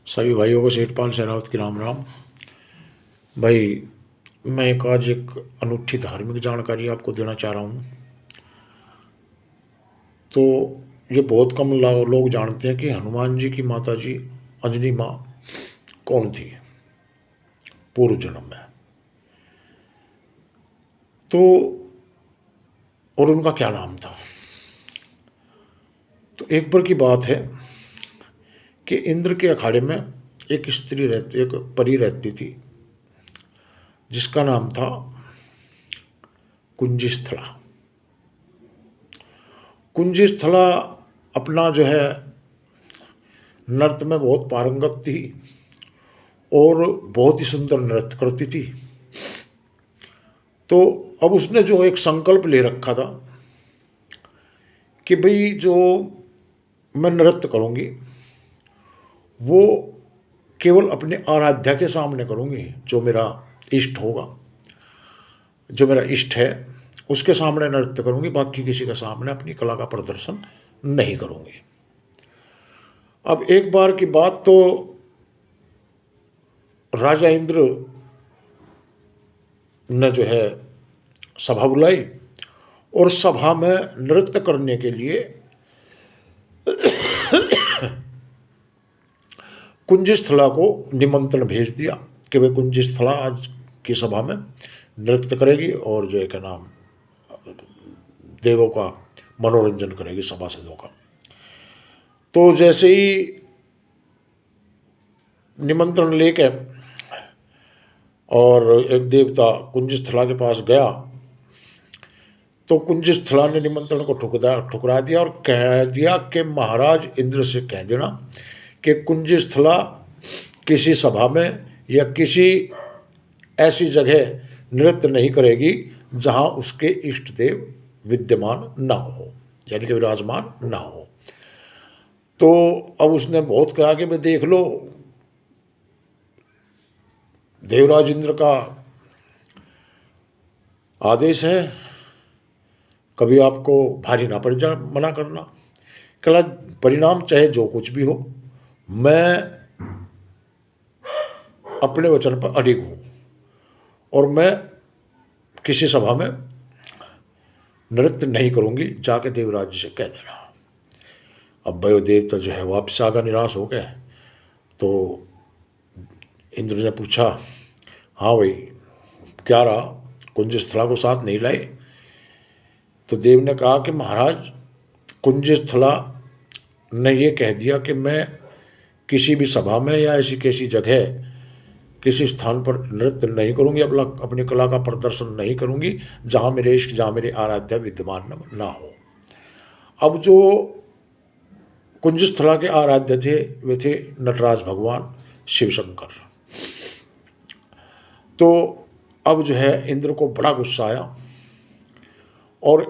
सभी भाइयों को सेठपाल शेरावत की राम राम। भाई, मैं आज एक अनूठी धार्मिक जानकारी आपको देना चाह रहा हूँ। तो ये बहुत कम लोग जानते हैं कि हनुमान जी की माता जी अंजनी माँ कौन थी पूर्व जन्म में। तो और उनका क्या नाम था। तो एक बार की बात है कि इंद्र के अखाड़े में एक परी रहती थी जिसका नाम था कुंजस्थला। कुंजस्थला अपना जो है नृत्य में बहुत पारंगत थी और बहुत ही सुंदर नृत्य करती थी। तो अब उसने जो एक संकल्प ले रखा था कि भाई जो मैं नृत्य करूँगी वो केवल अपने आराध्या के सामने करूँगी, जो मेरा इष्ट होगा, जो मेरा इष्ट है उसके सामने नृत्य करूँगी, बाकी किसी के सामने अपनी कला का प्रदर्शन नहीं करूँगी। अब एक बार की बात, तो राजा इंद्र ने जो है सभा बुलाई और सभा में नृत्य करने के लिए कुंजस्थला को निमंत्रण भेज दिया कि भाई कुंजस्थला आज की सभा में नृत्य करेगी और जो है क्या नाम देवों का मनोरंजन करेगी, सभासदों का। तो जैसे ही निमंत्रण लेके और एक देवता कुंजस्थला के पास गया तो कुंजस्थला ने निमंत्रण को ठुकरा दिया और कह दिया कि महाराज इंद्र से कह देना कि कुंजस्थला किसी सभा में या किसी ऐसी जगह नृत्य नहीं करेगी जहाँ उसके इष्ट देव विद्यमान ना हो, यानी कि विराजमान ना हो। तो अब उसने बहुत कहा कि भाई देख लो, देवराज इंद्र का आदेश है, कभी आपको भारी ना पड़ जाए मना करना। कला परिणाम चाहे जो कुछ भी हो, मैं अपने वचन पर अडिग हूँ और मैं किसी सभा में नृत्य नहीं करूँगी, जाके देवराज जी से कह देना। अब वह देवता जो है वापस आगा निराश हो गए। तो इंद्र ने पूछा, हाँ भाई क्या रहा, कुंजस्थला को साथ नहीं लाए? तो देव ने कहा कि महाराज कुंजस्थला ने ये कह दिया कि मैं किसी भी सभा में या ऐसी किसी जगह किसी स्थान पर नृत्य नहीं करूँगी, अपनी कला का प्रदर्शन नहीं करूँगी जहाँ मेरे इष्ट, जहाँ मेरे आराध्या विद्यमान ना हो। अब जो कुंजस्थला के आराध्य थे वे थे नटराज भगवान शिव शंकर। तो अब जो है इंद्र को बड़ा गुस्सा आया और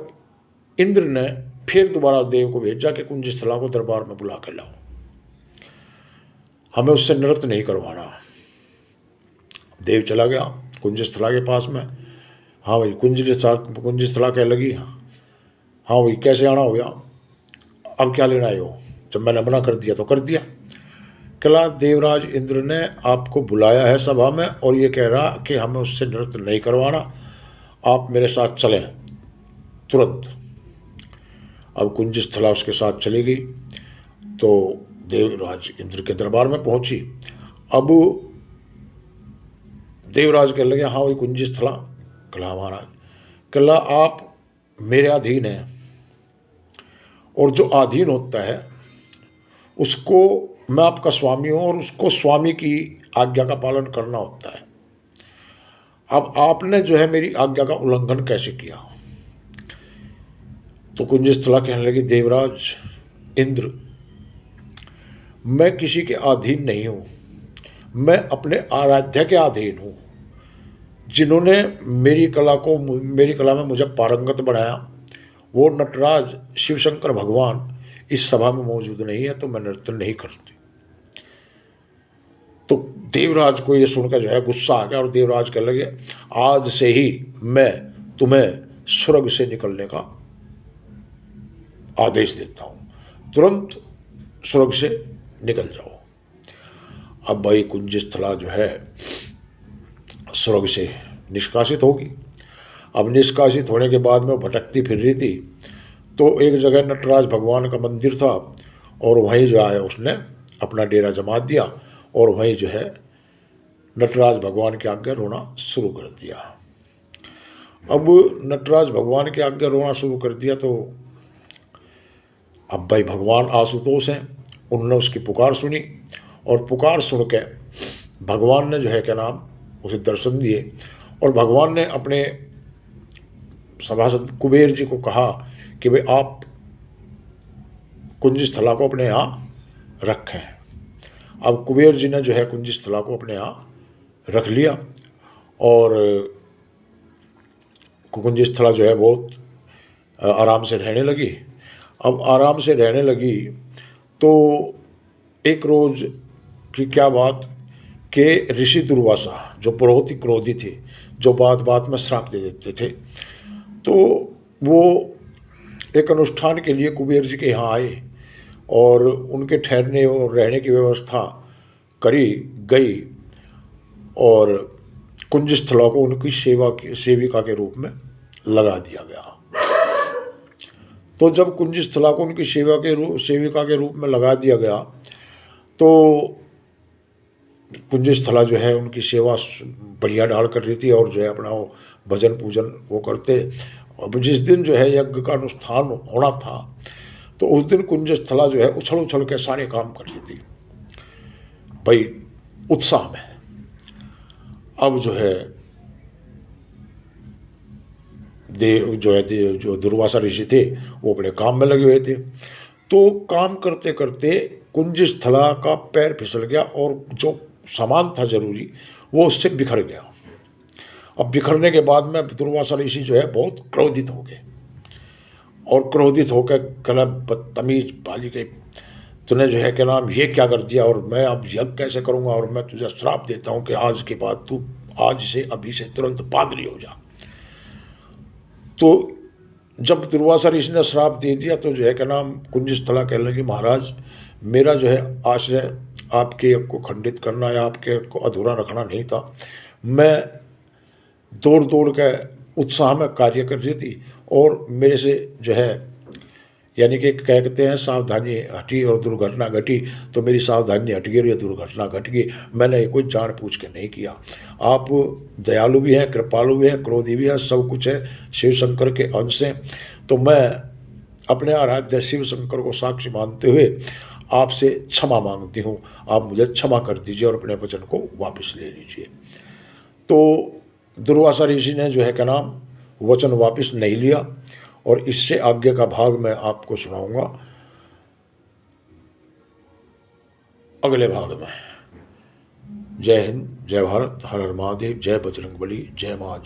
इंद्र ने फिर दोबारा देव को भेजा कि कुंजस्थला को दरबार में बुला कर लाओ, हमें उससे नृत्य नहीं करवाना। देव चला गया कुंजस्थला के पास में। हाँ भाई, कुंजस्थला कह लगी, हाँ भाई कैसे आना हो गया, अब क्या लेना है हो, जब मैंने मना कर दिया तो कर दिया। कला देवराज इंद्र ने आपको बुलाया है सभा में और ये कह रहा कि हमें उससे नृत्य नहीं करवाना, आप मेरे साथ चलें तुरंत। अब कुंजस्थला उसके साथ चली गई तो देवराज इंद्र के दरबार में पहुंची। अब देवराज कहने लगे, हाँ भाई कुंजस्थला। कला महाराज, कला आप मेरे अधीन हैं और जो अधीन होता है उसको मैं आपका स्वामी हूँ और उसको स्वामी की आज्ञा का पालन करना होता है। अब आपने जो है मेरी आज्ञा का उल्लंघन कैसे किया? तो कुंजस्थला कहने लगी, देवराज इंद्र, मैं किसी के अधीन नहीं हूँ, मैं अपने आराध्या के अधीन हूँ। जिन्होंने मेरी कला में मुझे पारंगत बनाया वो नटराज शिव शंकर भगवान इस सभा में मौजूद नहीं है, तो मैं नृत्य नहीं करती। तो देवराज को ये सुनकर जो है गुस्सा आ गया और देवराज कहने लगे, आज से ही मैं तुम्हें स्वर्ग से निकलने का आदेश देता हूँ, तुरंत स्वर्ग से निकल जाओ। अब भाई कुंजस्थला जो है स्वर्ग से निष्कासित होगी। अब निष्कासित होने के बाद में वो भटकती फिर रही थी, तो एक जगह नटराज भगवान का मंदिर था और वहीं जो है उसने अपना डेरा जमा दिया और वहीं जो है नटराज भगवान के आगे रोना शुरू कर दिया। अब नटराज भगवान के आगे रोना शुरू कर दिया तो अब भाई भगवान आशुतोष हैं, उन्होंने उसकी पुकार सुनी और पुकार सुन के भगवान ने जो है क्या नाम उसे दर्शन दिए और भगवान ने अपने सभासद कुबेर जी को कहा कि भाई आप कुंजस्थला को अपने यहाँ रखें। अब कुबेर जी ने जो है कुंजस्थला को अपने यहाँ रख लिया और कुंजस्थला जो है बहुत आराम से रहने लगी। अब आराम से रहने लगी तो एक रोज़ की क्या बात कि ऋषि दुर्वासा जो बहुत ही क्रोधी थे, जो बात बात में श्राप दे देते थे, तो वो एक अनुष्ठान के लिए कुबेर जी के यहाँ आए और उनके ठहरने और रहने की व्यवस्था करी गई और कुंजस्थला को उनकी सेविका के रूप में लगा दिया गया। तो जब कुंजस्थला को उनकी सेविका के रूप में लगा दिया गया तो कुंजस्थला जो है उनकी सेवा बढ़िया ढाल कर रही थी और जो है अपना वो भजन पूजन वो करते। अब जिस दिन जो है यज्ञ का अनुष्ठान होना था तो उस दिन कुंजस्थला जो है उछल उछल के सारे काम कर रही थी भाई उत्साह में। अब जो है जो दुर्वासा ऋषि थे वो अपने काम में लगे हुए थे, तो काम करते करते कुंजस्थला का पैर फिसल गया और जो सामान था जरूरी वो उससे बिखर गया। अब बिखरने के बाद में दुर्वासा ऋषि जो है बहुत क्रोधित हो गए और क्रोधित होकर कहना बदतमीज बाली के तूने जो है क्या नाम ये क्या कर दिया और मैं अब यज्ञ कैसे करूँगा और मैं तुझे श्राप देता हूँ कि आज के बाद तू आज से अभी से तुरंत पादरी हो जा। तो जब दुर्वासा ऋषि ने श्राप दे दिया तो जो है क्या नाम कुंजस्थला कहने लगी महाराज मेरा जो है आशय आपके यज्ञ को खंडित करना या आपके यज्ञ को अधूरा रखना नहीं था। मैं दौड़ दौड़ के उत्साह में कार्य कर रही थी और मेरे से जो है यानी कि कहते हैं सावधानी हटी और दुर्घटना घटी, तो मेरी सावधानी हट गई और ये दुर्घटना घट गई। मैंने कोई जान पूछ के नहीं किया। आप दयालु भी हैं, कृपालु भी हैं, क्रोधी भी हैं, सब कुछ है, शिव शंकर के अंश हैं। तो मैं अपने आराध्य शिव शंकर को साक्षी मानते हुए आपसे क्षमा मांगती हूँ, आप मुझे क्षमा कर दीजिए और अपने वचन को वापस ले लीजिए। तो दुर्वासा ऋषि ने जो है क्या नाम वचन वापस नहीं लिया और इससे आगे का भाग मैं आपको सुनाऊंगा अगले भाग में। जय हिंद, जय भारत, हर हर महादेव, जय बजरंगबली, जय माँ।